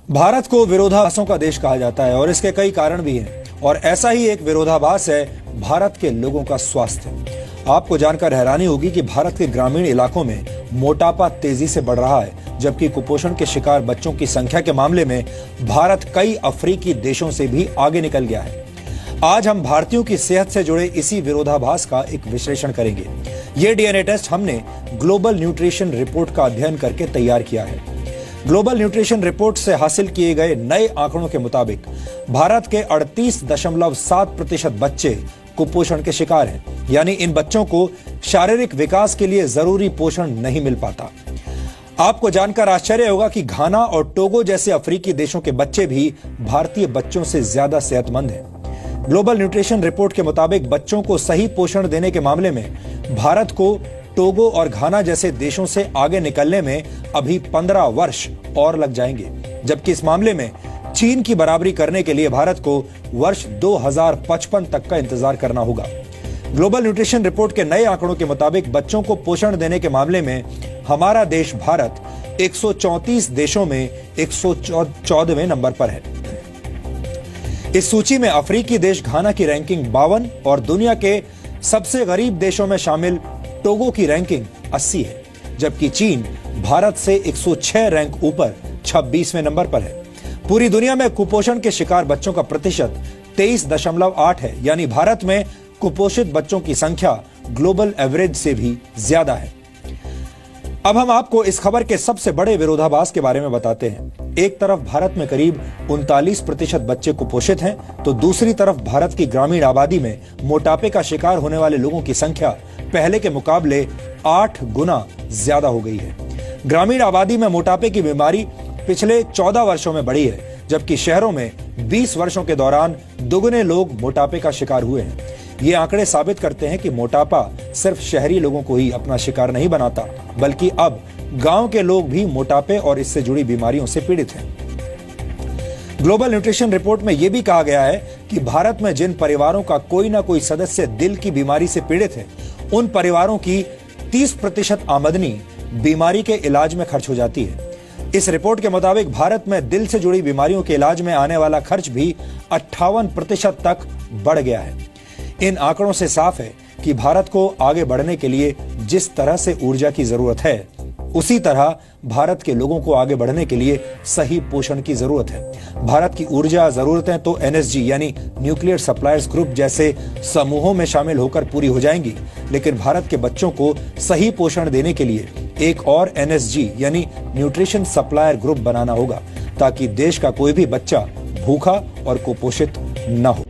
भारत को विरोधाभासों का देश कहा जाता है और इसके कई कारण भी हैं और ऐसा ही एक विरोधाभास है भारत के लोगों का स्वास्थ्य। आपको जानकर हैरानी होगी कि भारत के ग्रामीण इलाकों में मोटापा तेजी से बढ़ रहा है, जबकि कुपोषण के शिकार बच्चों की संख्या के मामले में भारत कई अफ्रीकी देशों से भी आगे निकल गया है। आज हम भारतीयों की सेहत से जुड़े इसी विरोधाभास का एक विश्लेषण करेंगे। ये डीएनए टेस्ट हमने ग्लोबल न्यूट्रिशन रिपोर्ट का अध्ययन करके तैयार किया है। ग्लोबल न्यूट्रिशन रिपोर्ट से हासिल किए गए नए आंकड़ों के मुताबिक भारत के 38.7% बच्चे कुपोषण के शिकार हैं, यानी इन बच्चों को शारीरिक विकास के लिए जरूरी पोषण नहीं मिल पाता। आपको जानकर आश्चर्य होगा कि घाना और टोगो जैसे अफ्रीकी देशों के बच्चे भी भारतीय बच्चों से ज्यादा सेहतमंद हैं। ग्लोबल न्यूट्रिशन रिपोर्ट के मुताबिक बच्चों को सही पोषण देने के मामले में भारत को टोगो और घाना जैसे देशों से आगे निकलने में अभी 15 वर्ष और लग जाएंगे, जबकि इस मामले में चीन की बराबरी करने के लिए भारत को वर्ष 2055 तक का इंतजार करना होगा। ग्लोबल न्यूट्रिशन रिपोर्ट के नए आंकड़ों के मुताबिक बच्चों को पोषण देने के मामले में हमारा देश भारत 134 देशों में 114वें नंबर पर है। इस सूची में अफ्रीकी देश घाना की रैंकिंग 52 और दुनिया के सबसे गरीब देशों में शामिल टोगो की रैंकिंग 80 है, जबकि चीन भारत से 106 रैंक ऊपर 26वें नंबर पर है। पूरी दुनिया में कुपोषण के शिकार बच्चों का प्रतिशत 23.8 है, यानी भारत में कुपोषित बच्चों की संख्या ग्लोबल एवरेज से भी ज्यादा है। अब हम आपको इस खबर के सबसे बड़े विरोधाभास के बारे में बताते हैं। एक तरफ भारत में करीब 39% बच्चे कुपोषित हैं, तो दूसरी तरफ भारत की ग्रामीण आबादी में मोटापे का शिकार होने वाले लोगों की संख्या पहले के मुकाबले 8 गुना ज्यादा हो गई है। ग्रामीण आबादी में मोटापे की बीमारी पिछले 14 वर्षों में बढ़ी है, जबकि शहरों में 20 वर्षों के दौरान दुगने लोग मोटापे का शिकार हुए हैं। ये आंकड़े साबित करते हैं कि मोटापा सिर्फ शहरी लोगों को ही अपना शिकार नहीं बनाता, बल्कि अब गांव के लोग भी मोटापे और इससे जुड़ी बीमारियों से पीड़ित हैं। ग्लोबल न्यूट्रिशन रिपोर्ट में यह भी कहा गया है कि भारत में जिन परिवारों का कोई ना कोई सदस्य दिल की बीमारी से पीड़ित है, उन परिवारों की 30% आमदनी बीमारी के इलाज में खर्च हो जाती है। इस रिपोर्ट के मुताबिक भारत में दिल से जुड़ी बीमारियों के इलाज में आने वाला खर्च भी 58% तक बढ़ गया है। इन आंकड़ों से साफ है कि भारत को आगे बढ़ने के लिए जिस तरह से ऊर्जा की जरूरत है, उसी तरह भारत के लोगों को आगे बढ़ने के लिए सही पोषण की जरूरत है। भारत की ऊर्जा जरूरतें तो एनएसजी यानी न्यूक्लियर सप्लायर्स ग्रुप जैसे समूहों में शामिल होकर पूरी हो जाएंगी, लेकिन भारत के बच्चों को सही पोषण देने के लिए एक और एनएसजी यानी न्यूट्रिशन सप्लायर ग्रुप बनाना होगा, ताकि देश का कोई भी बच्चा भूखा और कुपोषित न हो।